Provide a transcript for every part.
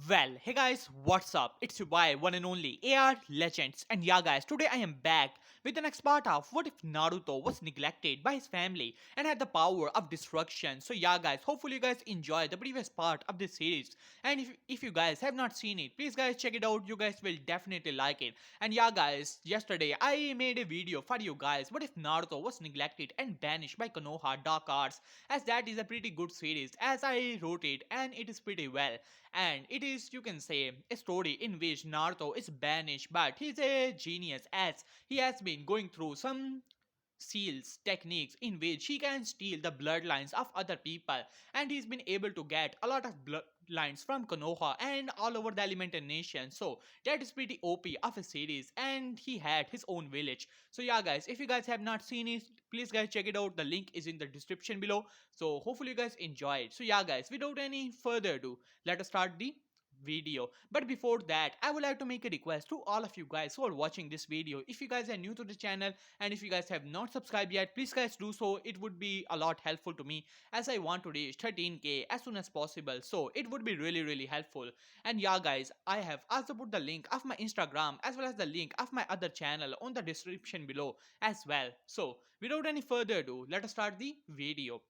Well, hey guys, what's up? It's your boy, one and only AR Legends. And yeah, guys, today I am back with the next part of what if Naruto was neglected by his family and had the power of destruction. So, yeah, guys, hopefully you guys enjoyed the previous part of this series. And if you guys have not seen it, please, guys, check it out. You guys will definitely like it. And yeah, guys, yesterday I made a video for you guys. What if Naruto was neglected and banished by Konoha Dark Arts? As that is a pretty good series, as I wrote it, and it is pretty well. And it is, you can say, a story in which Naruto is banished, but he's a genius as he has been going through some seals techniques in which he can steal the bloodlines of other people, and he's been able to get a lot of bloodlines from Konoha and all over the Elemental Nation. So that is pretty OP of a series, and he had his own village. So yeah, guys, if you guys have not seen it, please guys check it out. The link is in the description below. So hopefully you guys enjoy it. So yeah, guys, without any further ado, let us start the video. But before that, I would like to make a request to all of you guys who are watching this video. If you guys are new to the channel and if you guys have not subscribed yet, please guys do so. It would be a lot helpful to me as I want to reach 13k as soon as possible. So it would be really helpful. And yeah, guys, I have also put the link of my Instagram as well as the link of my other channel on the description below as well. So without any further ado, let us start the video.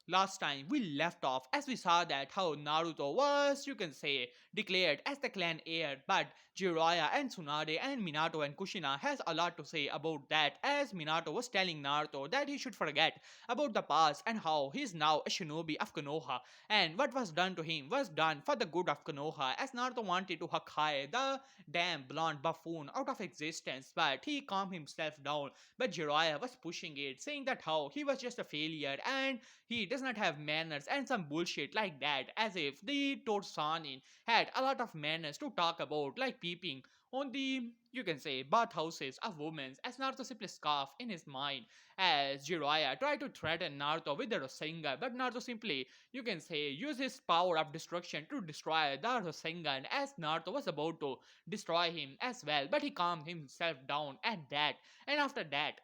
Last time we left off as we saw that how Naruto was, you can say, declared as the clan heir, but Jiraiya and Tsunade and Minato and Kushina has a lot to say about that, as Minato was telling Naruto that he should forget about the past and how he is now a shinobi of Konoha, and what was done to him was done for the good of Konoha, as Naruto wanted to Hakai, the damn blonde buffoon, out of existence, but he calmed himself down. But Jiraiya was pushing it, saying that how he was just a failure and he does not have manners and some bullshit like that, as if the Torsanin had a lot of manners to talk about, like peeping on the, you can say, bathhouses of women, as Naruto simply scoffed in his mind, as Jiraiya tried to threaten Naruto with the Rasengan, but Naruto simply, you can say, used his power of destruction to destroy the Rasengan, as Naruto was about to destroy him as well, but he calmed himself down at that, and after that,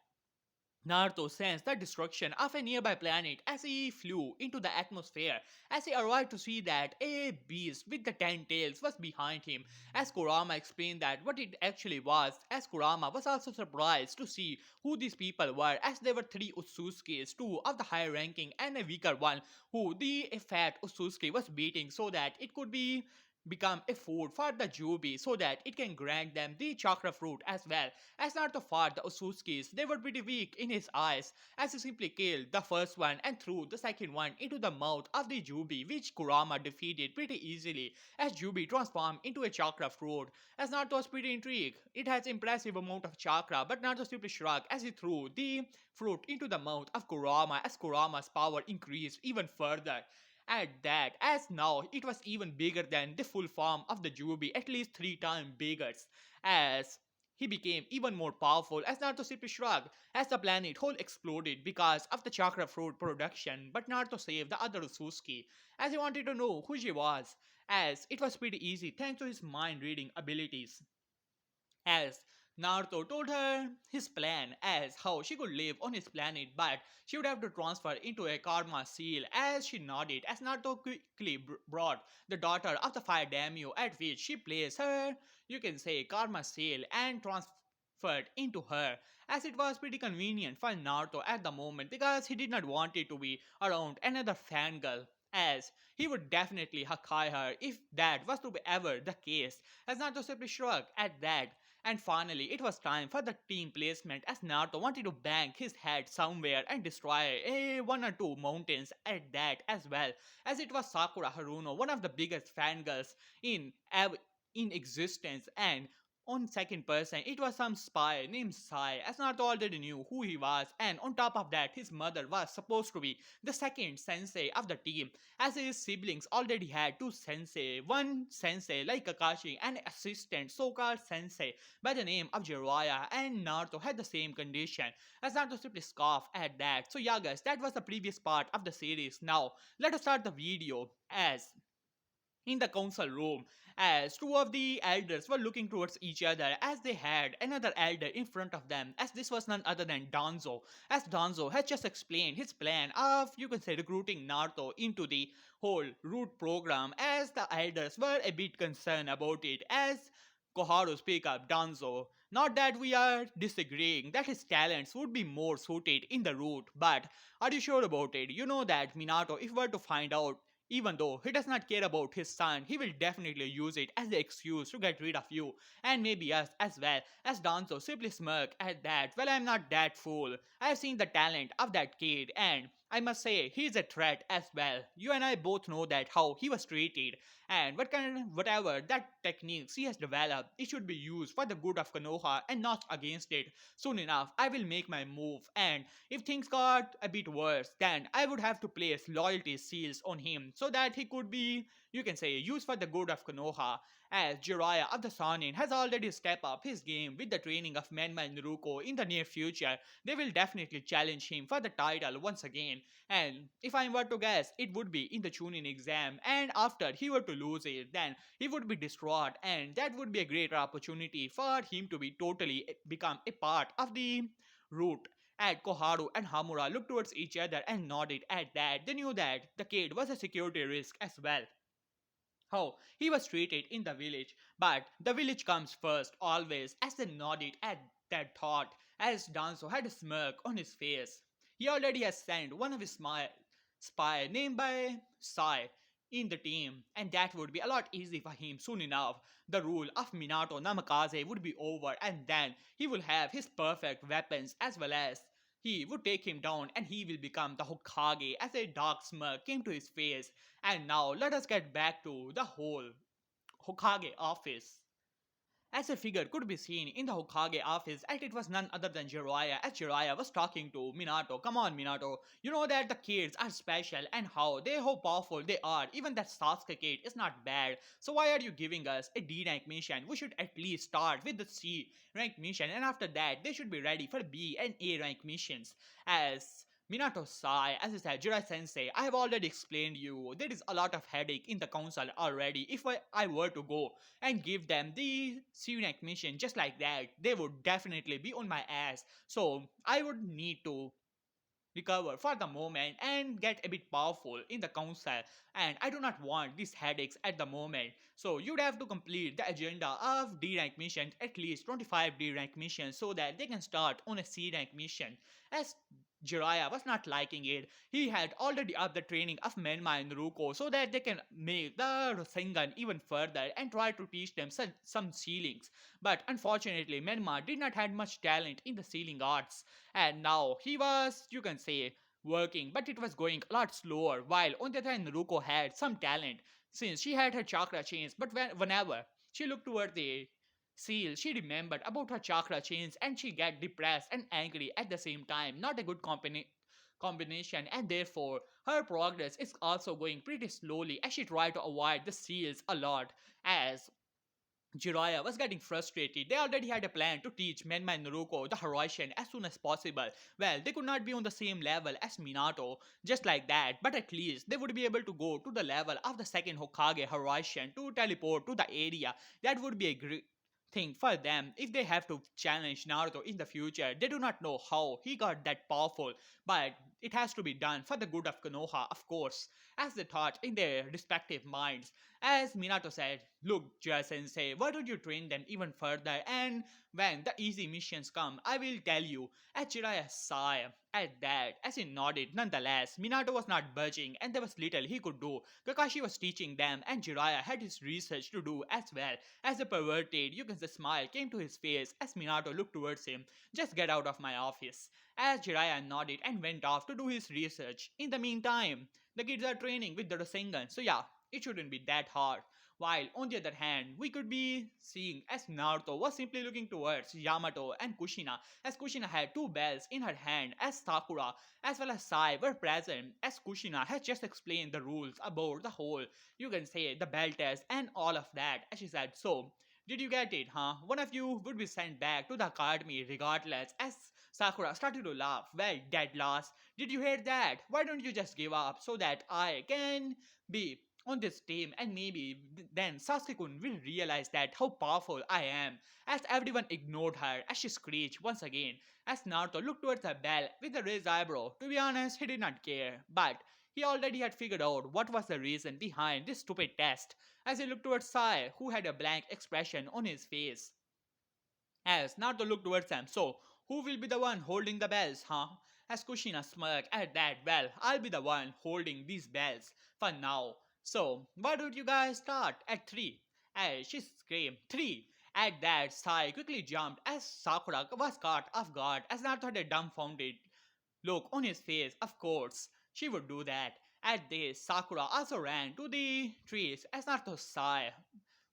Naruto sensed the destruction of a nearby planet as he flew into the atmosphere, as he arrived to see that a beast with the 10 tails was behind him, as Kurama explained that what it actually was, as Kurama was also surprised to see who these people were, as there were three Utsukis, two of the higher ranking and a weaker one, who the a fat Utsuki was beating so that it could be become a food for the Jubi so that it can grant them the chakra fruit as well. As not to far the Ususkis, they were pretty weak in his eyes, as he simply killed the first one and threw the second one into the mouth of the Jubi, which Kurama defeated pretty easily, as Jubi transformed into a chakra fruit. As Naruto was pretty intrigued, it has impressive amount of chakra, but Naruto simply shrugged as he threw the fruit into the mouth of Kurama, as Kurama's power increased even further. At that, as now it was even bigger than the full form of the Jubi, at least 3 times bigger, as he became even more powerful as Naruto simply shrugged as the planet whole exploded because of the chakra fruit production, but Naruto saved the other Usuki as he wanted to know who she was, as it was pretty easy thanks to his mind reading abilities, as Naruto told her his plan as how she could live on his planet, but she would have to transfer into a karma seal, as she nodded as Naruto quickly brought the daughter of the fire daimyo, at which she placed her, you can say, karma seal and transferred into her, as it was pretty convenient for Naruto at the moment because he did not want it to be around another fangirl, as he would definitely Hakai her if that was to be ever the case, as Naruto simply shrugged at that. And finally, it was time for the team placement, as Naruto wanted to bang his head somewhere and destroy one or two mountains at that as well, as it was Sakura Haruno, one of the biggest fangirls in in existence, and on second person, it was some spy named Sai, as Naruto already knew who he was, and on top of that, his mother was supposed to be the second sensei of the team, as his siblings already had two sensei, one sensei like Kakashi, and assistant so-called sensei by the name of Jiraiya, and Naruto had the same condition, as Naruto simply scoffed at that. So yeah, guys, that was the previous part of the series. Now let us start the video, as in the council room as two of the elders were looking towards each other as they had another elder in front of them, as this was none other than Danzo, as Danzo had just explained his plan of, you can say, recruiting Naruto into the whole root program, as the elders were a bit concerned about it. As Koharu speak up Danzo, not that we are disagreeing that his talents would be more suited in the root, but are you sure about it? You know that Minato, if were to find out, even though he does not care about his son, he will definitely use it as the excuse to get rid of you, and maybe us as well. As Danzo simply smirk at that. Well, I'm not that fool. I've seen the talent of that kid, and I must say he's a threat as well. You and I both know that how he was treated, and whatever that techniques he has developed, it should be used for the good of Konoha and not against it. Soon enough, I will make my move, and if things got a bit worse, then I would have to place loyalty seals on him so that he could be, you can say, used for the good of Konoha. As Jiraiya of the Sanin has already stepped up his game with the training of Menma and Naruto in the near future, they will definitely challenge him for the title once again. And if I were to guess, it would be in the Chunin exam, and after he were to lose it, then he would be distraught, and that would be a greater opportunity for him to be totally become a part of the root. And Koharu and Hamura looked towards each other and nodded at that. They knew that the kid was a security risk as well. How he was treated in the village, but the village comes first always, as they nodded at that thought, as Danzo had a smirk on his face. He already has sent one of his spy named by Sai in the team, and that would be a lot easy for him soon enough. The rule of Minato Namikaze would be over, and then he will have his perfect weapons as well as he would take him down and he will become the Hokage, as a dark smirk came to his face. And now let us get back to the whole Hokage office. As a figure could be seen in the Hokage office, and it was none other than Jiraiya, as Jiraiya was talking to Minato. Come on, Minato, you know that the kids are special and how powerful they are. Even that Sasuke kid is not bad. So why are you giving us a D rank mission? We should at least start with the C rank mission, and after that they should be ready for B and A rank missions. As Minato sighed as he said, Jirai Sensei, I have already explained you. There is a lot of headache in the council already. If I were to go and give them the Sunak mission just like that, they would definitely be on my ass. So I would need to recover for the moment and get a bit powerful in the council, and I do not want these headaches at the moment. So you'd have to complete the agenda of D rank missions, at least 25 D rank missions, so that they can start on a C rank mission. As Jiraiya was not liking it, he had already upped the training of Menma and Ruko so that they can make the Rasengan even further and try to teach them some sealings. But unfortunately, Menma did not have much talent in the sealing arts, and now he was, you can say, working, but it was going a lot slower, while on the other hand Naruko had some talent since she had her chakra chains, but whenever she looked toward the seal, she remembered about her chakra chains and she get depressed and angry at the same time. Not a good combination, and therefore her progress is also going pretty slowly as she tried to avoid the seals a lot. As Jiraiya was getting frustrated. They already had a plan to teach Menma and Naruto the Horoishin as soon as possible. Well, they could not be on the same level as Minato, just like that, but at least they would be able to go to the level of the second Hokage Horoishin to teleport to the area. That would be a great thing for them if they have to challenge Naruto in the future. They do not know how he got that powerful, but it has to be done for the good of Konoha, of course, as they thought in their respective minds. As Minato said, look, Jiraiya Sensei, why don't you train them even further? And when the easy missions come, I will tell you. As Jiraiya sighed at that, as he nodded, nonetheless, Minato was not budging, and there was little he could do. Kakashi was teaching them, and Jiraiya had his research to do as well. As a perverted, you can say smile came to his face as Minato looked towards him. Just get out of my office. As Jiraiya nodded and went off to do his research. In the meantime, the kids are training with the Rasengan, so yeah, it shouldn't be that hard. While on the other hand, we could be seeing as Naruto was simply looking towards Yamato and Kushina, as Kushina had two bells in her hand, as Sakura as well as Sai were present, as Kushina has just explained the rules about the whole, you can say, the bell test and all of that, as she said. So, did you get it, huh? One of you would be sent back to the academy regardless, as Sakura started to laugh. Well, dead last. Did you hear that? Why don't you just give up so that I can be on this team, and maybe then Sasuke-kun will realize that how powerful I am. As everyone ignored her, as she screeched once again, as Naruto looked towards the bell with a raised eyebrow. To be honest, he did not care, but he already had figured out what was the reason behind this stupid test. As he looked towards Sai, who had a blank expression on his face. As Naruto looked towards him, so who will be the one holding the bells, huh? As Kushina smirked at that, well, I'll be the one holding these bells for now. So, why don't you guys start at 3? As she screamed, 3! At that, Sai quickly jumped as Sakura was caught off guard as Naruto had a dumbfounded look on his face. Of course, she would do that. At this, Sakura also ran to the trees as Naruto sighed.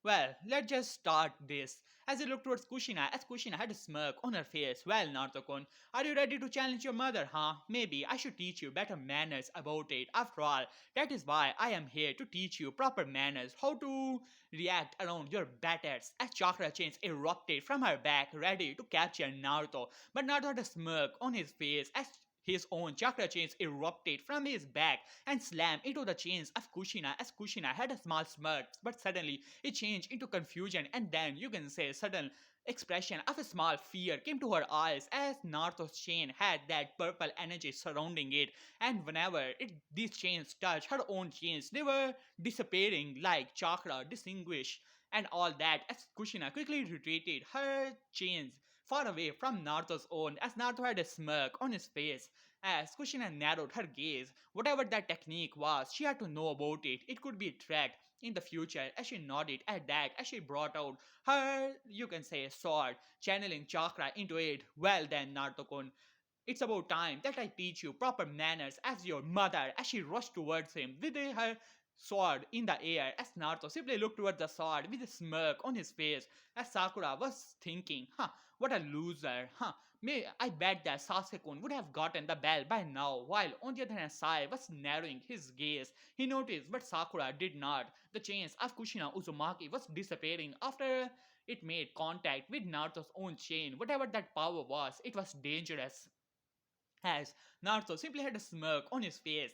Well, let's just start this. As he looked towards Kushina, as Kushina had a smirk on her face. Well, Naruto-kun, are you ready to challenge your mother, huh? Maybe I should teach you better manners about it. After all, that is why I am here to teach you proper manners, how to react around your battles. As chakra chains erupted from her back, ready to capture Naruto. But Naruto had a smirk on his face as his own chakra chains erupted from his back and slammed into the chains of Kushina as Kushina had a small smirk, but suddenly it changed into confusion, and then you can say sudden expression of a small fear came to her eyes as Naruto's chain had that purple energy surrounding it, and whenever these chains touched her own chains, they were disappearing like chakra distinguished and all that as Kushina quickly retreated her chains far away from Naruto's own as Naruto had a smirk on his face. As Kushina narrowed her gaze, whatever that technique was, she had to know about it. It could be a threat in the future. As she nodded at that, as she brought out her, you can say, sword, channeling chakra into it. Well then, Naruto-kun, it's about time that I teach you proper manners as your mother. As she rushed towards him with her sword in the air, as Naruto simply looked towards the sword with a smirk on his face, as Sakura was thinking, huh, what a loser, huh. May I bet that Sasuke-kun would have gotten the bell by now, while on the other hand Sai was narrowing his gaze. He noticed but Sakura did not. The chains of Kushina Uzumaki was disappearing after it made contact with Naruto's own chain. Whatever that power was, it was dangerous. As Naruto simply had a smirk on his face,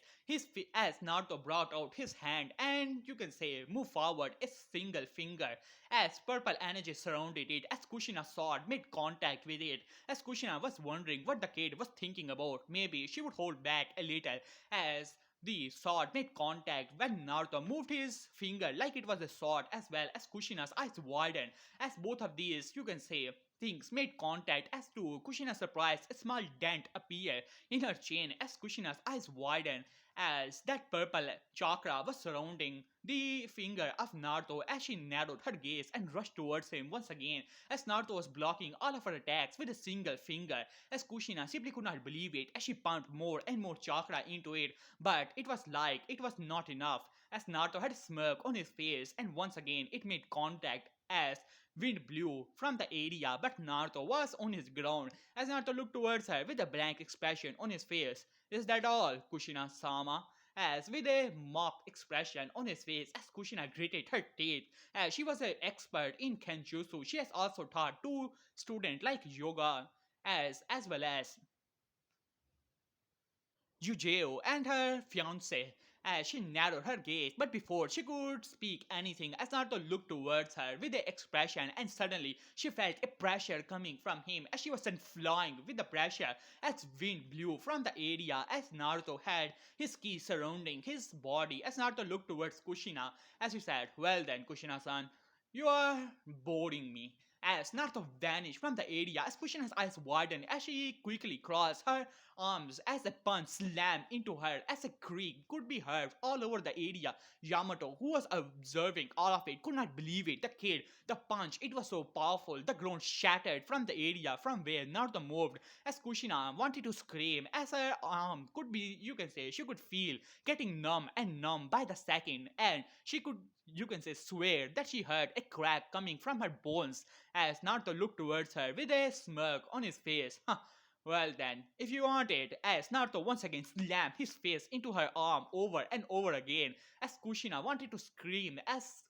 as Naruto brought out his hand and you can say move forward a single finger as purple energy surrounded it as Kushina's sword made contact with it. As Kushina was wondering what the kid was thinking about, maybe she would hold back a little as the sword made contact when Naruto moved his finger like it was a sword as well as Kushina's eyes widened as both of these you can say things made contact as to Kushina's surprise a small dent appeared in her chin as Kushina's eyes widened as that purple chakra was surrounding the finger of Naruto as she narrowed her gaze and rushed towards him once again as Naruto was blocking all of her attacks with a single finger as Kushina simply could not believe it as she pumped more and more chakra into it, but it was like it was not enough as Naruto had a smirk on his face and once again it made contact as wind blew from the area, but Naruto was on his ground as Naruto looked towards her with a blank expression on his face. Is that all, Kushina Sama? As with a mock expression on his face, as Kushina gritted her teeth, as she was an expert in Kenjutsu, she has also taught two students like yoga, as well as Yujeo and her fiance as she narrowed her gaze, but before she could speak anything, as Naruto looked towards her with an expression, and suddenly she felt a pressure coming from him as she was sent flying with the pressure as wind blew from the area as Naruto had his ki surrounding his body. As Naruto looked towards Kushina, as he said, "Well then, Kushina-san, you are boring me." As Naruto vanished from the area, as Kushina's eyes widened as she quickly crossed her arms as a punch slammed into her as a creak could be heard all over the area. Yamato, who was observing all of it, could not believe it. The kid, the punch, it was so powerful. The ground shattered from the area from where Naruto moved as Kushina wanted to scream as her arm could be, you can say, she could feel getting numb and numb by the second, and she could, you can say, swear that she heard a crack coming from her bones as Naruto looked towards her with a smirk on his face. Well then, if you want it, as Naruto once again slammed his face into her arm over and over again, as Kushina wanted to scream, as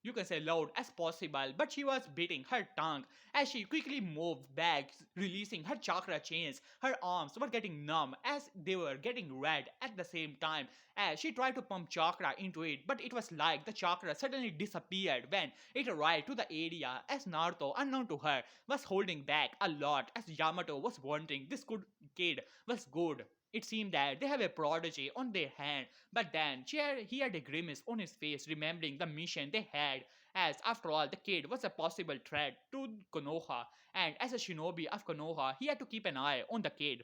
you can say loud as possible, but she was biting her tongue as she quickly moved back, releasing her chakra chains. Her arms were getting numb as they were getting red at the same time as she tried to pump chakra into it, but it was like the chakra suddenly disappeared when it arrived to the area as Naruto, unknown to her, was holding back a lot as Yamato was wondering this good kid was good. It seemed that they have a prodigy on their hand, but then he had a grimace on his face, remembering the mission they had, as after all, the kid was a possible threat to Konoha, and as a shinobi of Konoha, he had to keep an eye on the kid.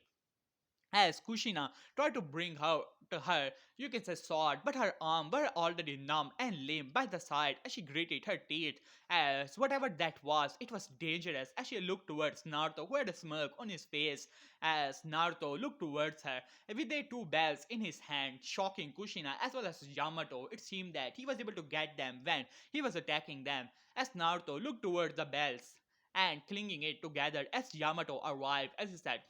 As Kushina tried to bring her to her, you can say sword, but her arms were already numb and lame by the side as she gritted her teeth. As whatever that was, it was dangerous as she looked towards Naruto, who had a smirk on his face. As Naruto looked towards her with the two bells in his hand, shocking Kushina as well as Yamato. It seemed that he was able to get them when he was attacking them. As Naruto looked towards the bells and clinging it together as Yamato arrived, as he said,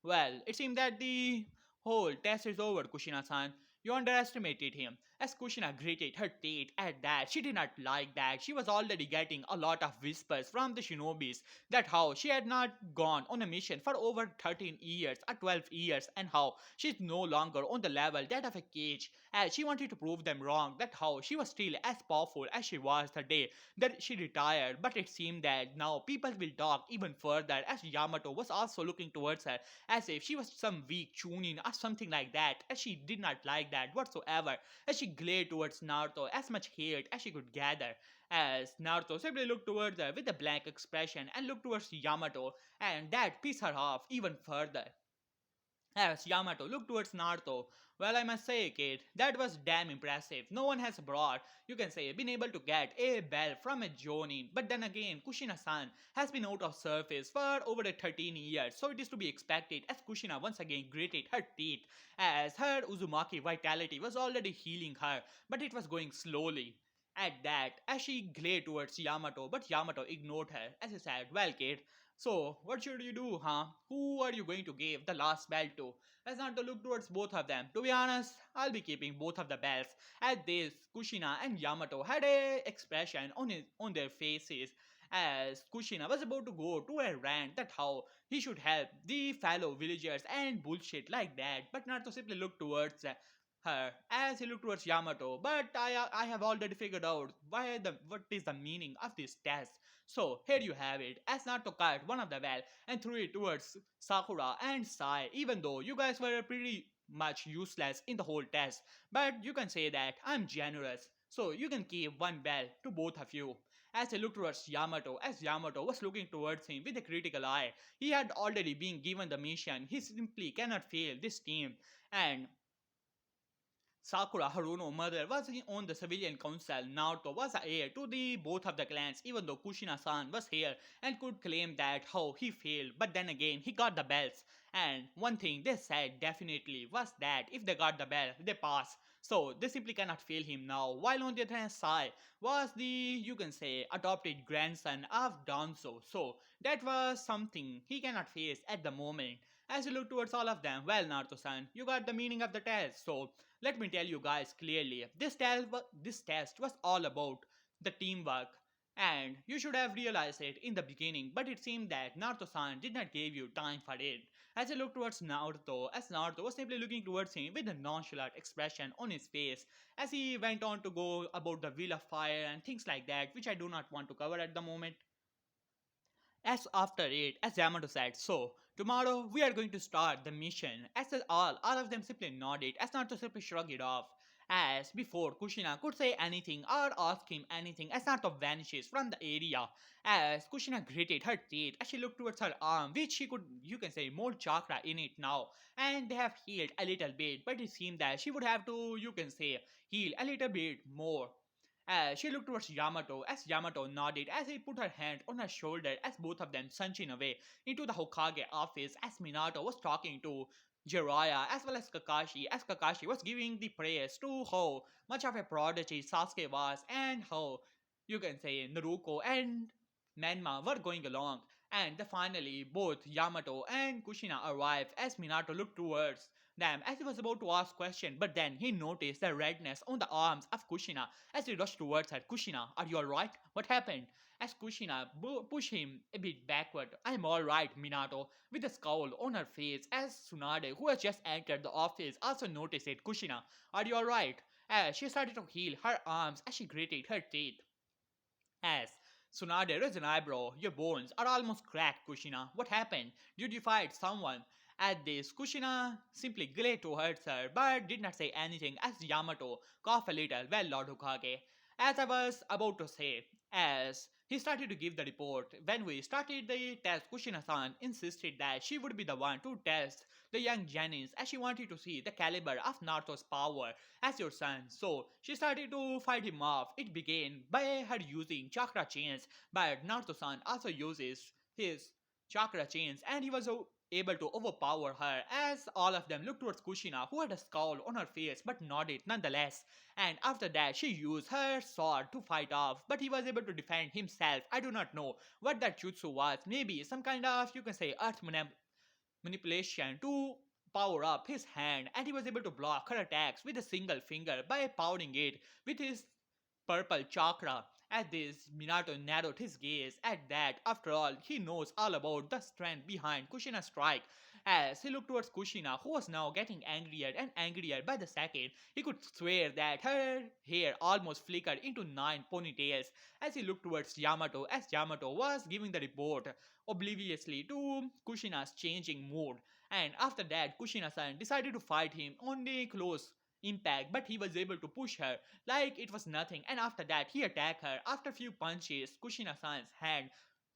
well, it seemed that the whole test is over, Kushina-san. You underestimated him. As Kushina gritted her teeth at that, she did not like that. She was already getting a lot of whispers from the shinobis that how she had not gone on a mission for over 13 years or 12 years and how she's no longer on the level that of a cage. As she wanted to prove them wrong that how she was still as powerful as she was the day that she retired. But it seemed that now people will talk even further as Yamato was also looking towards her as if she was some weak tuning or something like that, as she did not like that whatsoever, as she glared towards Naruto as much hate as she could gather. As Naruto simply looked towards her with a blank expression and looked towards Yamato, and that pissed her off even further. As Yamato looked towards Naruto, well, I must say, kid, that was damn impressive. No one has brought, you can say, been able to get a bell from a Jonin. But then again, Kushina-san has been out of service for over 13 years, so it is to be expected as Kushina once again gritted her teeth, as her Uzumaki vitality was already healing her, but it was going slowly. At that, as she glared towards Yamato, but Yamato ignored her as he said, well, kid, so, what should you do, huh? Who are you going to give the last bell to? Let's not to look towards both of them. To be honest, I'll be keeping both of the bells. At this, Kushina and Yamato had a expression on their faces as Kushina was about to go to a rant that how he should help the fellow villagers and bullshit like that, but not to simply look towards her as he looked towards Yamato. But I have already figured out what is the meaning of this test. So here you have it, as Naruto cut one of the well and threw it towards Sakura and Sai, even though you guys were pretty much useless in the whole test. But you can say that I'm generous, so you can keep one bell to both of you. As he looked towards Yamato, as Yamato was looking towards him with a critical eye, he had already been given the mission. He simply cannot fail this team. And Sakura Haruno's mother was on the civilian council. Naruto was the heir to the both of the clans, even though Kushina-san was here and could claim that how he failed. But then again, he got the bells. And one thing they said definitely was that if they got the bell, they pass. So they simply cannot fail him now. While on the other hand side was the, you can say, adopted grandson of Danzo. So that was something he cannot face at the moment. As you look towards all of them, well, Naruto-san, you got the meaning of the test. So let me tell you guys clearly, this test was all about the teamwork, and you should have realized it in the beginning, but it seemed that Naruto-san did not give you time for it. As he looked towards Naruto, as Naruto was simply looking towards him with a nonchalant expression on his face, as he went on to go about the Wheel of Fire and things like that, which I do not want to cover at the moment. As after it, as Yamato said, so tomorrow we are going to start the mission. All of them simply nodded, as Naruto simply shrugged it off. As before Kushina could say anything or ask him anything, as Naruto vanishes from the area. As Kushina gritted her teeth as she looked towards her arm, which she could, you can say, more chakra in it now. And they have healed a little bit, but it seemed that she would have to, you can say, heal a little bit more. She looked towards Yamato as Yamato nodded as he put her hand on her shoulder as both of them sunchin away into the Hokage office as Minato was talking to Jiraiya as well as Kakashi was giving the praise to how much of a prodigy Sasuke was and how you can say Naruto and Menma were going along. And finally both Yamato and Kushina arrived as Minato looked towards them as he was about to ask question, but then he noticed the redness on the arms of Kushina as he rushed towards her. Kushina, are you alright? What happened? As Kushina pushed him a bit backward. I'm alright, Minato, with a scowl on her face as Tsunade, who has just entered the office, also noticed it. Kushina, are you alright? As she started to heal her arms as she gritted her teeth. As Tsunade raised an eyebrow, your bones are almost cracked, Kushina. What happened? Did you fight someone? At this, Kushina simply glared towards her, but did not say anything as Yamato coughed a little. Well, Lord Hokage, as I was about to say, as he started to give the report, when we started the test, Kushina-san insisted that she would be the one to test the young Janice as she wanted to see the caliber of Naruto's power as your son. So she started to fight him off. It began by her using chakra chains, but Naruto-san also uses his chakra chains and he was able to overpower her as all of them looked towards Kushina who had a scowl on her face but nodded nonetheless. And after that she used her sword to fight off, but he was able to defend himself. I do not know what that jutsu was. Maybe some kind of, you can say, earth manipulation to power up his hand, and he was able to block her attacks with a single finger by powering it with his purple chakra. At this, Minato narrowed his gaze at that. After all, he knows all about the strength behind Kushina's strike. As he looked towards Kushina, who was now getting angrier and angrier by the second, he could swear that her hair almost flickered into 9 ponytails as he looked towards Yamato, as Yamato was giving the report obliviously to Kushina's changing mood. And after that, Kushina-san decided to fight him on a close impact, but he was able to push her like it was nothing. And after that, he attacked her. After a few punches, Kushina-san's hand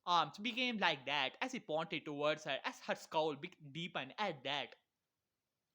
arms became like that as he pointed towards her as her scowl deepened at that.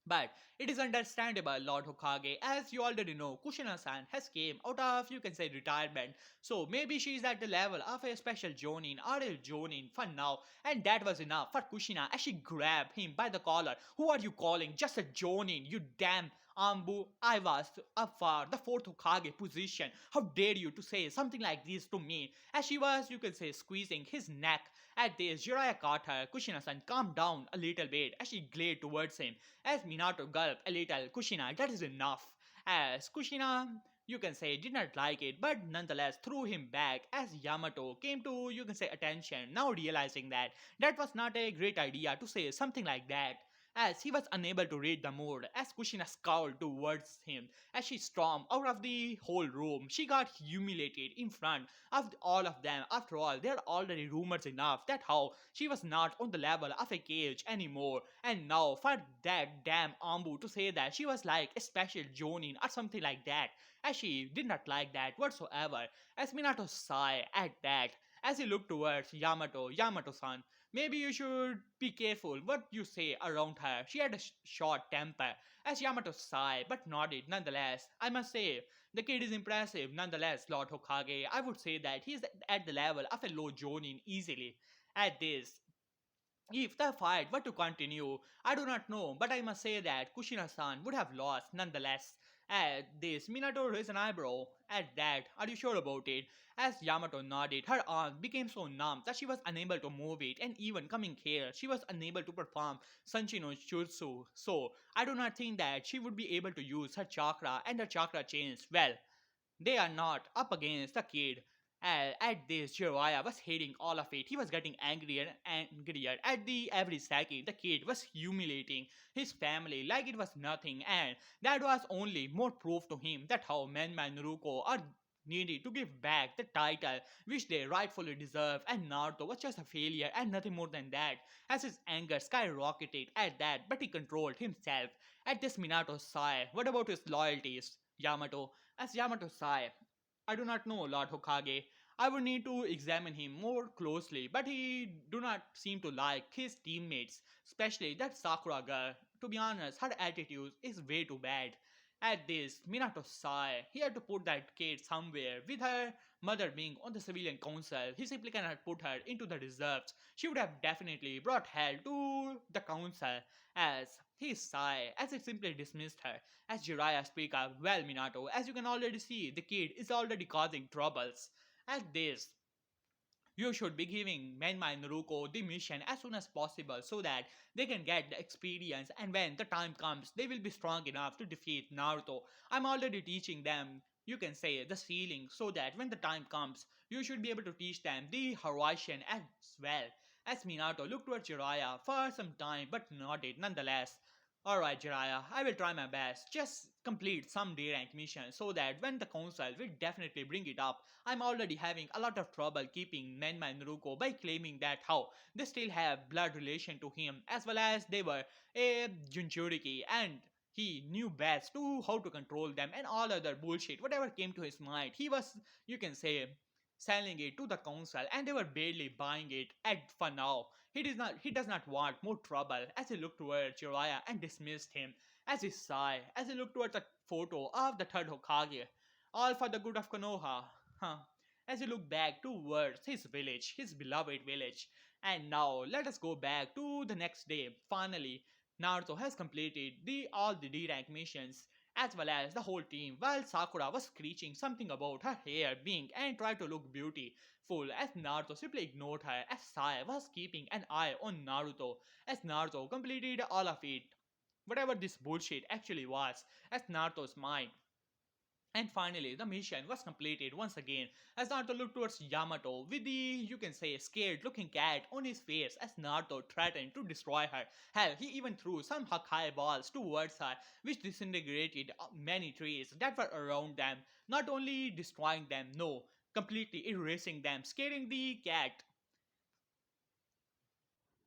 But it is understandable, Lord Hokage, as you already know, Kushina-san has came out of, you can say, retirement. So maybe she is at the level of a special Jonin or a Jonin for now. And that was enough for Kushina as she grabbed him by the collar. Who are you calling? Just a Jonin, you damn Ambu. I was up for the fourth Hokage position. How dare you to say something like this to me? As she was, you can say, squeezing his neck. At this, Jiraiya caught her. Kushina-san calmed down a little bit as she glared towards him. As Minato gulped a little, Kushina, that is enough. As Kushina, you can say, did not like it, but nonetheless threw him back as Yamato came to, you can say, attention, now realizing that that was not a great idea to say something like that. As he was unable to read the mood, as Kushina scowled towards him, as she stormed out of the whole room, she got humiliated in front of all of them. After all, there are already rumors enough that how she was not on the level of a cage anymore, and now for that damn Ambu to say that she was like a special Jonin or something like that, as she did not like that whatsoever, as Minato sighed at that, as he looked towards Yamato, Yamato-san, maybe you should be careful what you say around her. She had a short temper, as Yamato sighed but nodded nonetheless. I must say, the kid is impressive nonetheless, Lord Hokage. I would say that he is at the level of a low Jonin easily. At this, if the fight were to continue, I do not know, but I must say that Kushina-san would have lost nonetheless. At this, Minato raised an eyebrow. At that, are you sure about it? As Yamato nodded, her arms became so numb that she was unable to move it, and even coming here, she was unable to perform Sanchino's jutsu. So, I do not think that she would be able to use her chakra and her chakra chains well. They are not up against the kid. At this, Jiraiya was hating all of it. He was getting angrier and angrier. At the every second, the kid was humiliating his family like it was nothing, and that was only more proof to him that how Menma and Naruto are needed to give back the title which they rightfully deserve, and Naruto was just a failure and nothing more than that. As his anger skyrocketed at that, but he controlled himself. At this, Minato sighed. What about his loyalties, Yamato? As Yamato sighed, I do not know, Lord Hokage. I would need to examine him more closely, but he do not seem to like his teammates, especially that Sakura girl. To be honest, her attitude is way too bad. At this, Minato sighed. He had to put that kid somewhere. With her mother being on the civilian council, he simply cannot put her into the reserves. She would have definitely brought hell to the council. As he sighed, as it simply dismissed her. As Jiraiya speak up, well, Minato, as you can already see, the kid is already causing troubles. At this, you should be giving Menma and Naruto the mission as soon as possible so that they can get the experience, and when the time comes, they will be strong enough to defeat Naruto. I'm already teaching them, you can say, the ceiling, so that when the time comes, you should be able to teach them the horizon as well. As Minato looked towards Jiraiya for some time but nodded nonetheless. Alright, Jiraiya, I will try my best. Just complete some D rank mission so that when the council will definitely bring it up. I'm already having a lot of trouble keeping Menma and Naruto by claiming that how they still have blood relation to him, as well as they were a Jinchuriki and he knew best to how to control them and all other bullshit. Whatever came to his mind, he was, you can say, selling it to the council, and they were barely buying it at for now. He does not want more trouble. As he looked towards Jiraiya and dismissed him, as he sighed, as he looked towards the photo of the third Hokage, all for the good of Konoha. Huh. As he looked back towards his village, his beloved village. And now let us go back to the next day. Finally, Naruto has completed all the D rank missions as well as the whole team, while Sakura was screeching something about her hair being and tried to look beautiful, as Naruto simply ignored her, as Sai was keeping an eye on Naruto as Naruto completed all of it, whatever this bullshit actually was, as Naruto's mind. And finally, the mission was completed once again as Naruto looked towards Yamato with the, you can say, scared looking cat on his face as Naruto threatened to destroy her. Hell, he even threw some Hakai balls towards her, which disintegrated many trees that were around them, not only destroying them, no, completely erasing them, scaring the cat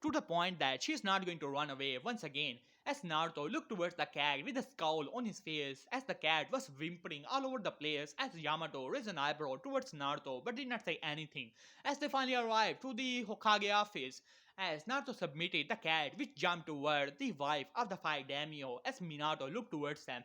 to the point that she's not going to run away once again. As Naruto looked towards the cat with a scowl on his face, as the cat was whimpering all over the place, as Yamato raised an eyebrow towards Naruto but did not say anything. As they finally arrived to the Hokage office, as Naruto submitted the cat, which jumped toward the wife of the five daimyo, as Minato looked towards them.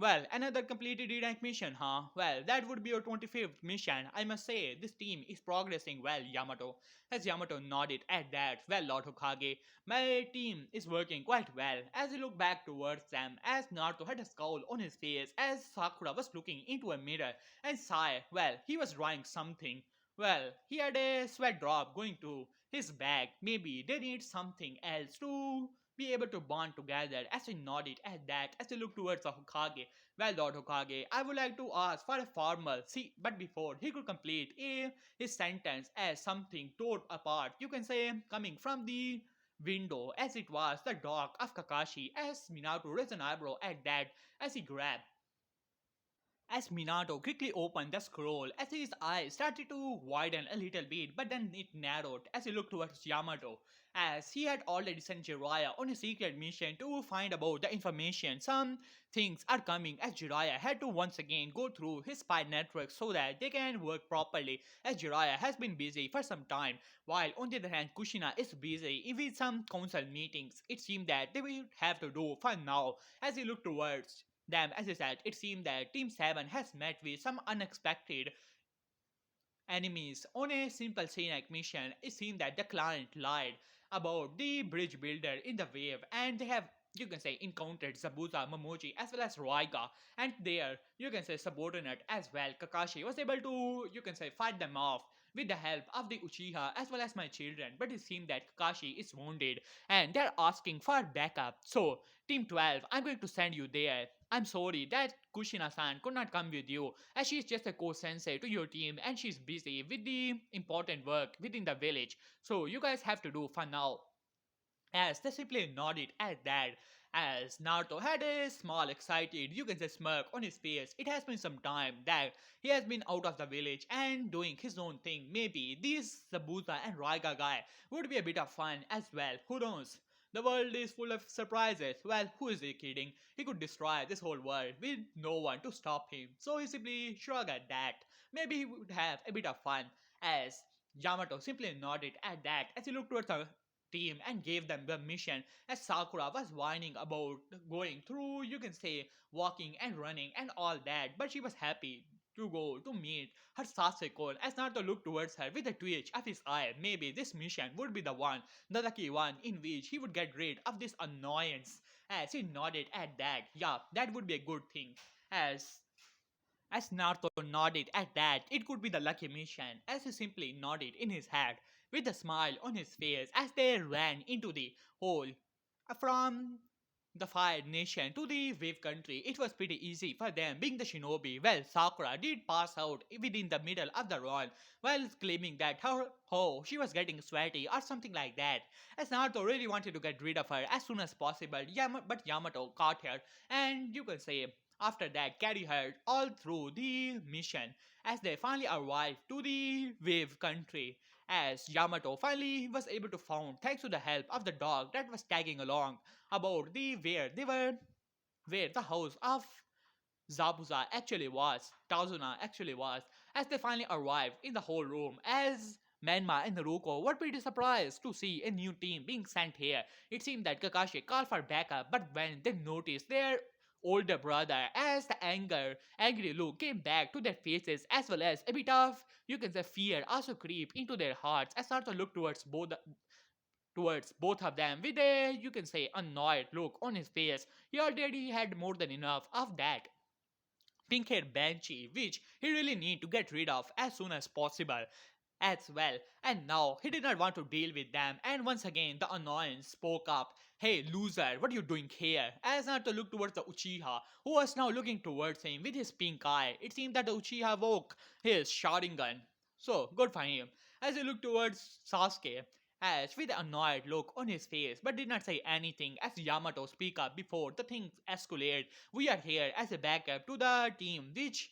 Well, another completed rank mission, huh? Well, that would be your 25th mission. I must say, this team is progressing well, Yamato. As Yamato nodded at that, well, Lord Hokage, my team is working quite well. As he looked back towards them, as Naruto had a scowl on his face, as Sakura was looking into a mirror, and Sai, well, he was drawing something. Well, he had a sweat drop going to his back. Maybe they need something else to be able to bond together. As he nodded at that, as he looked towards the Hokage, well, Lord Hokage, I would like to ask for a formal. See, but before he could complete his sentence as something tore apart, you can say, coming from the window, as it was the dog of Kakashi, as Minato raised an eyebrow at that, as he grabbed as Minato quickly opened the scroll, as his eyes started to widen a little bit, but then it narrowed as he looked towards Yamato, as he had already sent Jiraiya on a secret mission to find about the information. Some things are coming, as Jiraiya had to once again go through his spy network so that they can work properly, as Jiraiya has been busy for some time, while on the other hand Kushina is busy with some council meetings. It seemed that they will have to do for now, as he looked towards them. As I said, it seemed that Team 7 has met with some unexpected enemies. On a simple scenic mission, it seemed that the client lied about the bridge builder in the wave, and they have, you can say, encountered Zabuza, Momoji, as well as Raiga, and there, you can say, subordinate as well. Kakashi was able to, you can say, fight them off with the help of the Uchiha as well as my children, but it seemed that Kakashi is wounded and they're asking for backup. So, Team 12, I'm going to send you there. I'm sorry that Kushina-san could not come with you, as she's just a co-sensei to your team and she's busy with the important work within the village. So you guys have to do for now. As they simply nodded at that, as Naruto had a small, excited, you can say smirk on his face. It has been some time that he has been out of the village and doing his own thing. Maybe this Sabusa and Raiga guy would be a bit of fun as well. Who knows? The world is full of surprises. Well, who is he kidding? He could destroy this whole world with no one to stop him. So he simply shrugged at that. Maybe he would have a bit of fun, as Yamato simply nodded at that as he looked towards the team and gave them the mission, as Sakura was whining about going through, you can say, walking and running and all that, but she was happy to go to meet her Saseko, as Naruto looked towards her with a twitch of his eye. Maybe this mission would be the one, the lucky one, in which he would get rid of this annoyance. As he nodded at that, yeah, that would be a good thing. As As Naruto nodded at that, it could be the lucky mission, as he simply nodded in his head, with a smile on his face as they ran into the hole. From the Fire Nation to the Wave Country, it was pretty easy for them being the shinobi. Well, Sakura did pass out within the middle of the run while claiming that she was getting sweaty or something like that. As Naruto really wanted to get rid of her as soon as possible, but Yamato caught her and you can say after that carry her all through the mission as they finally arrived to the Wave Country as Yamato finally was able to found thanks to the help of the dog that was tagging along about the where the house of Tazuna actually was, as they finally arrived in the whole room, as Menma and Naruko were pretty surprised to see a new team being sent here. It seemed that Kakashi called for backup, but when they noticed their older brother, as the angry look came back to their faces, as well as a bit of, you can say, fear also creep into their hearts, as Naruto looked towards both of them with a, you can say, annoyed look on his face. He already had more than enough of that pink haired banshee, which he really need to get rid of as soon as possible as well. And now he did not want to deal with them. And once again, the annoyance spoke up. Hey, loser, what are you doing here? As Naruto looked towards the Uchiha, who was now looking towards him with his pink eye. It seemed that the Uchiha woke his Sharingan. So, good for him. As he looked towards Sasuke, as with an annoyed look on his face, but did not say anything as Yamato speak up before the things escalate. We are here as a backup to the team which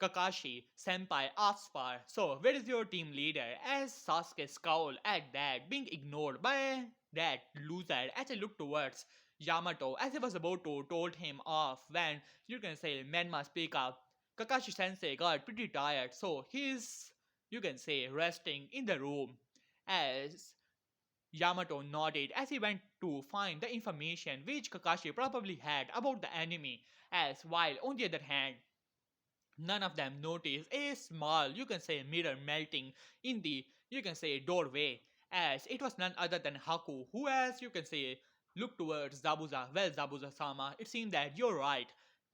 Kakashi senpai asks for. So, where is your team leader? As Sasuke scowled at that, being ignored by that loser as he looked towards Yamato as he was about to told him off when you can say Menma speak up. Kakashi sensei got pretty tired, so he's you can say resting in the room as Yamato nodded as he went to find the information which Kakashi probably had about the enemy, as while on the other hand, none of them noticed a small, you can say, mirror melting in the, you can say, doorway, as it was none other than Haku, who, as you can say, looked towards Zabuza. Well, Zabuza sama, it seemed that you're right.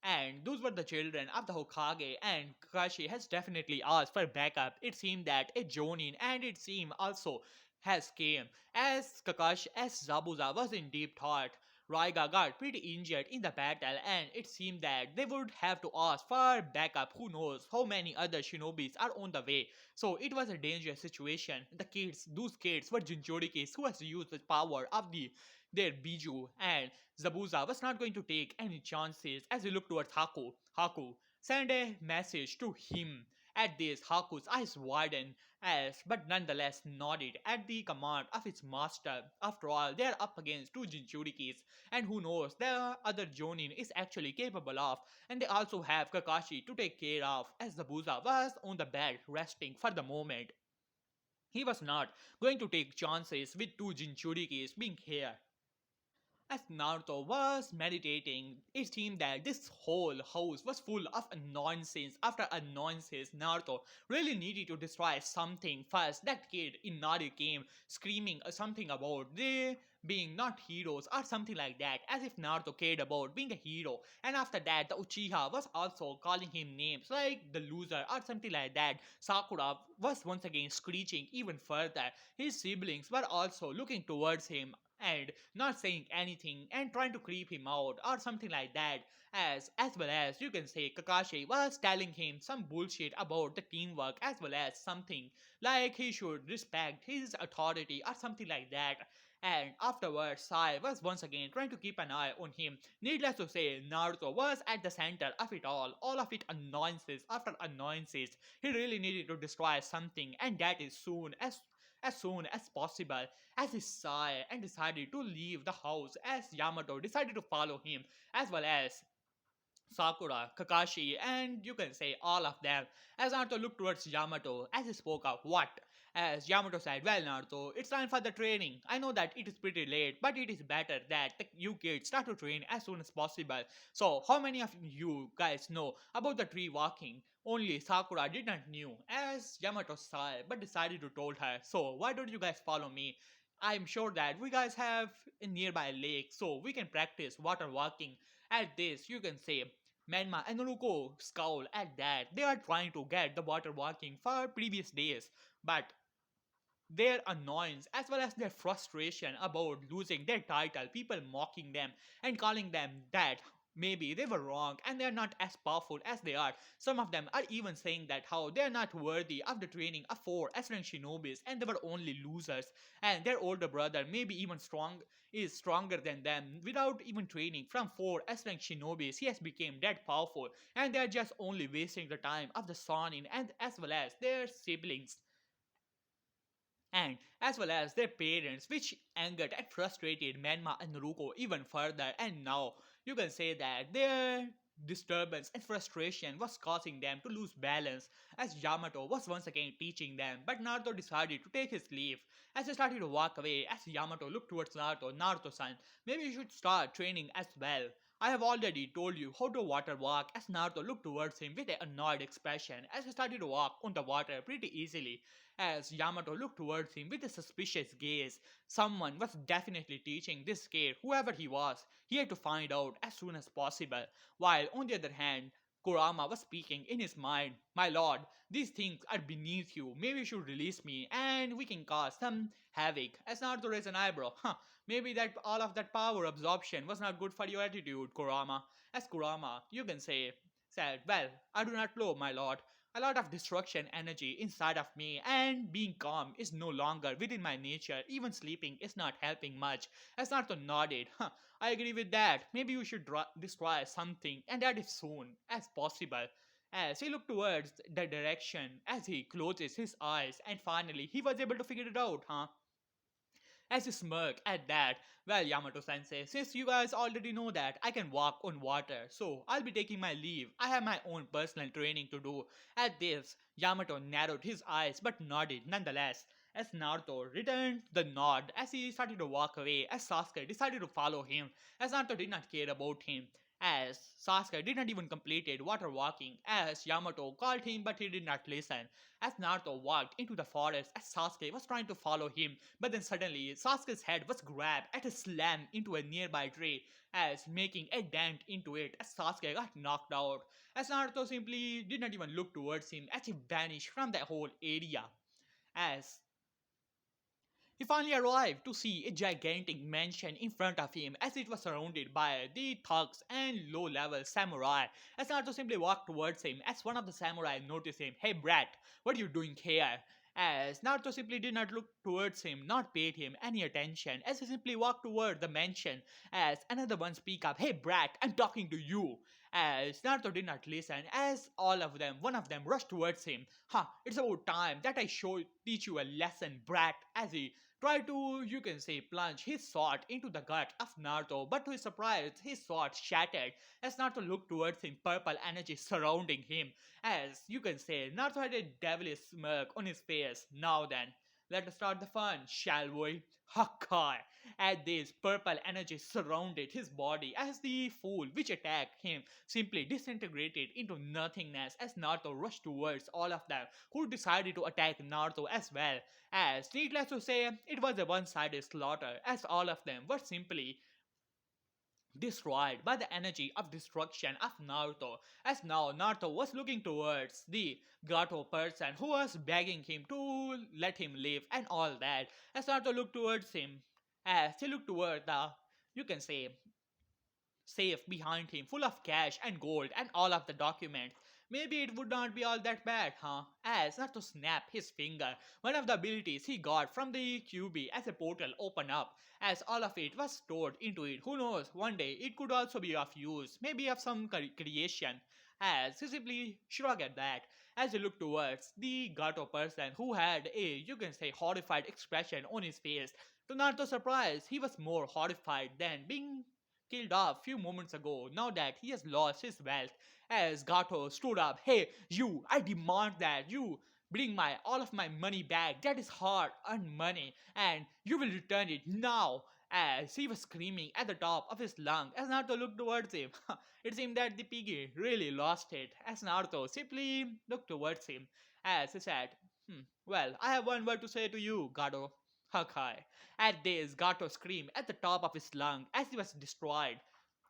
And those were the children of the Hokage, and Kakashi has definitely asked for backup. It seemed that a Jonin, and it seemed also has came, as Zabuza was in deep thought. Raiga got pretty injured in the battle, and it seemed that they would have to ask for backup. Who knows how many other shinobis are on the way? So it was a dangerous situation. Those kids were Jinchurikis who has used the power of their Biju, and Zabuza was not going to take any chances as he looked towards Haku. Haku sent a message to him. At this, Haku's eyes widened as but nonetheless nodded at the command of his master. After all, they are up against two Jinchurikis, and who knows, the other Jonin is actually capable of, and they also have Kakashi to take care of, as Zabuza was on the bed resting for the moment. He was not going to take chances with two Jinchurikis being here. As Naruto was meditating, it seemed that this whole house was full of nonsense after nonsense. Naruto really needed to destroy something first. That kid in Naruto came screaming something about they being not heroes or something like that, as if Naruto cared about being a hero. And after that, the Uchiha was also calling him names like the loser or something like that. Sakura was once again screeching even further. His siblings were also looking towards him and not saying anything and trying to creep him out or something like that, as well as you can say Kakashi was telling him some bullshit about the teamwork, as well as something like he should respect his authority or something like that. And afterwards, Sai was once again trying to keep an eye on him. Needless to say, Naruto was at the center of it all of it annoyances after annoyances. He really needed to destroy something, and that is soon as possible, as he sighed and decided to leave the house, as Yamato decided to follow him, as well as Sakura, Kakashi, and you can say all of them. As Naruto looked towards Yamato as he spoke up, what? As Yamato said, well, Naruto, it's time for the training. I know that it is pretty late, but it is better that you kids start to train as soon as possible. So, how many of you guys know about the tree walking? Only Sakura did not knew, as Yamato saw, but decided to told her. So, why don't you guys follow me? I'm sure that we guys have a nearby lake, so we can practice water walking. At this, you can say Menma and Naruto scowl at that. They are trying to get the water walking for previous days, but their annoyance as well as their frustration about losing their title, people mocking them and calling them that maybe they were wrong and they are not as powerful as they are. Some of them are even saying that how they are not worthy of the training of four excellent shinobis and they were only losers, and their older brother maybe even is stronger than them. Without even training from four excellent shinobis, he has become that powerful, and they are just only wasting the time of the Sonin and as well as their siblings and as well as their parents, which angered and frustrated Manma and Naruto even further. And now you can say that their disturbance and frustration was causing them to lose balance as Yamato was once again teaching them. But Naruto decided to take his leave as he started to walk away. As Yamato looked towards Naruto, Naruto-san, maybe you should start training as well. I have already told you how to water walk. As Naruto looked towards him with an annoyed expression as he started to walk on the water pretty easily. As Yamato looked towards him with a suspicious gaze, someone was definitely teaching this kid, whoever he was. He had to find out as soon as possible. While on the other hand, Kurama was speaking in his mind, "My lord, these things are beneath you. Maybe you should release me and we can cause some havoc." As Naruto raised an eyebrow, maybe that all of that power absorption was not good for your attitude, Kurama. As Kurama, you can say, said, "Well, I do not know, my lord. A lot of destruction energy inside of me, and being calm is no longer within my nature. Even sleeping is not helping much." As Naruto nodded, I agree with that. Maybe you should destroy something, and that is soon as possible. As he looked towards the direction, as he closes his eyes, and finally he was able to figure it out, as he smirked at that. "Well, Yamato sensei, since you guys already know that I can walk on water, so I'll be taking my leave. I have my own personal training to do." At this, Yamato narrowed his eyes but nodded nonetheless. As Naruto returned the nod as he started to walk away, as Sasuke decided to follow him, as Naruto did not care about him. As Sasuke did not even completed water walking, as Yamato called him but he did not listen. As Naruto walked into the forest, as Sasuke was trying to follow him, but then suddenly Sasuke's head was grabbed and slammed into a nearby tree, as making a dent into it as Sasuke got knocked out. As Naruto simply did not even look towards him as he vanished from the whole area. As he finally arrived to see a gigantic mansion in front of him as it was surrounded by the thugs and low-level samurai. As Naruto simply walked towards him as one of the samurai noticed him. "Hey brat, what are you doing here?" As Naruto simply did not look towards him, not paid him any attention, as he simply walked toward the mansion. As another one speak up, "Hey brat, I'm talking to you." As Naruto did not listen, as all of them, one of them rushed towards him. It's about time that I teach you a lesson, brat," as he tried to, you can say, plunge his sword into the gut of Naruto, but to his surprise, his sword shattered as Naruto looked towards him, purple energy surrounding him. As you can say, Naruto had a devilish smirk on his face. "Now then, let us start the fun, shall we?" Hakai! At this, purple energy surrounded his body as the fool which attacked him simply disintegrated into nothingness as Naruto rushed towards all of them who decided to attack Naruto as well. As needless to say, it was a one-sided slaughter as all of them were simply destroyed by the energy of destruction of Naruto. As now Naruto was looking towards the Gato person who was begging him to let him live and all that. As Naruto looked towards him, as he looked toward the, you can say, safe behind him full of cash and gold and all of the documents. Maybe it would not be all that bad, As not to snap his finger, one of the abilities he got from the QB as a portal opened up, as all of it was stored into it. Who knows, one day it could also be of use, maybe of some creation. As he simply shrugged at that, as he looked towards the Gato person who had a, you can say, horrified expression on his face. To Naruto's surprise, he was more horrified than being killed off few moments ago now that he has lost his wealth. As Gato stood up, "Hey, you, I demand that you bring my all of my money back. That is hard earned money, and you will return it now." As he was screaming at the top of his lung, as Naruto looked towards him, it seemed that the piggy really lost it. As Naruto simply looked towards him, as he said, "Well, I have one word to say to you, Gato." Hakai. At this, Gato screamed at the top of his lung as he was destroyed.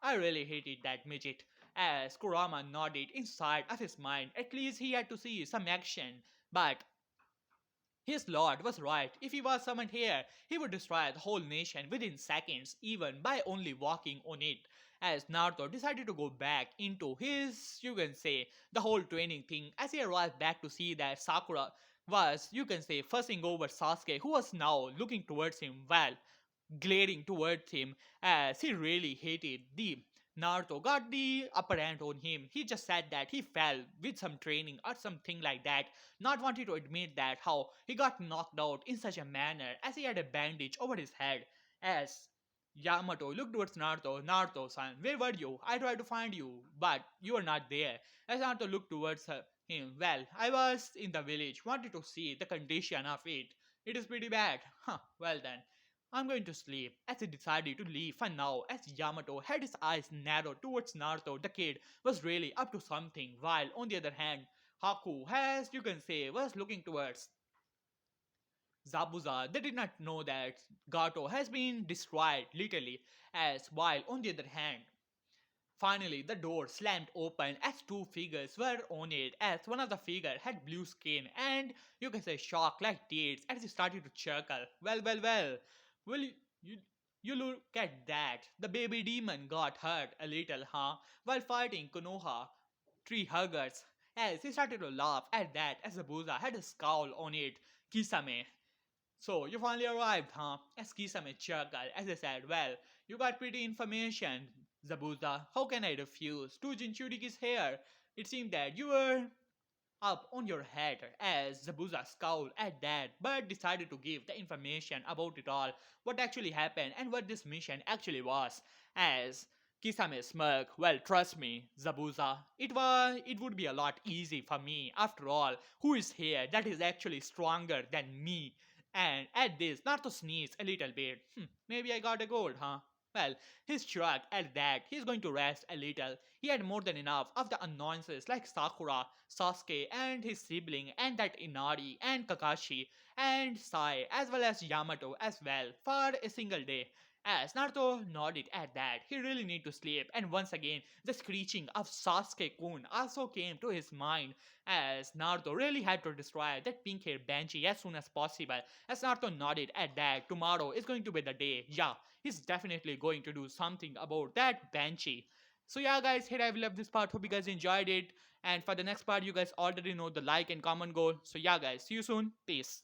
I really hated that midget. As Kurama nodded inside of his mind, at least he had to see some action. But his lord was right. If he was summoned here, he would destroy the whole nation within seconds, even by only walking on it. As Naruto decided to go back into his, you can say, the whole training thing, as he arrived back to see that Sakura was, you can say, fussing over Sasuke, who was now looking towards him while glaring towards him as he really hated the Naruto got the upper hand on him. He just said that he fell with some training or something like that, not wanting to admit that how he got knocked out in such a manner as he had a bandage over his head. As Yamato looked towards Naruto, Naruto-san, where were you? I tried to find you, but you were not there. As Naruto looked towards him, well, I was in the village, wanted to see the condition of it. It is pretty bad. Huh, well then. I'm going to sleep, as he decided to leave for now. As Yamato had his eyes narrowed towards Naruto, the kid was really up to something, while on the other hand, Haku, as you can say, was looking towards Zabuza. They did not know that Gato has been destroyed, literally, as while on the other hand, finally, the door slammed open as two figures were on it. As one of the figures had blue skin and you can say shock like tears as he started to chuckle. Well. Well, you, you look at that. The baby demon got hurt a little, huh? While fighting Konoha, tree huggers. As he started to laugh at that as Zabuza had a scowl on it. Kisame. So, you finally arrived, huh? As Kisame chuckled as I said, well, you got pretty information, Zabuza. How can I refuse? Two Jinchuriki is here. It seemed that you were up on your head as Zabuza scowled at that but decided to give the information about it all, what actually happened and what this mission actually was. As Kisame smirked, well trust me, Zabuza, it would be a lot easy for me. After all, who is here that is actually stronger than me? And at this, not to sneeze a little bit. Maybe I got a gold, huh? Well, he's shocked at that. He's going to rest a little. He had more than enough of the annoyances like Sakura, Sasuke, and his sibling, and that Inari, and Kakashi, and Sai, as well as Yamato as well, for a single day. As Naruto nodded at that, he really need to sleep, and once again, the screeching of Sasuke-kun also came to his mind, as Naruto really had to destroy that pink-haired Banshee as soon as possible. As Naruto nodded at that, tomorrow is going to be the day. Yeah, he's definitely going to do something about that Banshee. So yeah guys, here I've left this part. Hope you guys enjoyed it. And for the next part, you guys already know the like and comment goal. So yeah guys, see you soon. Peace.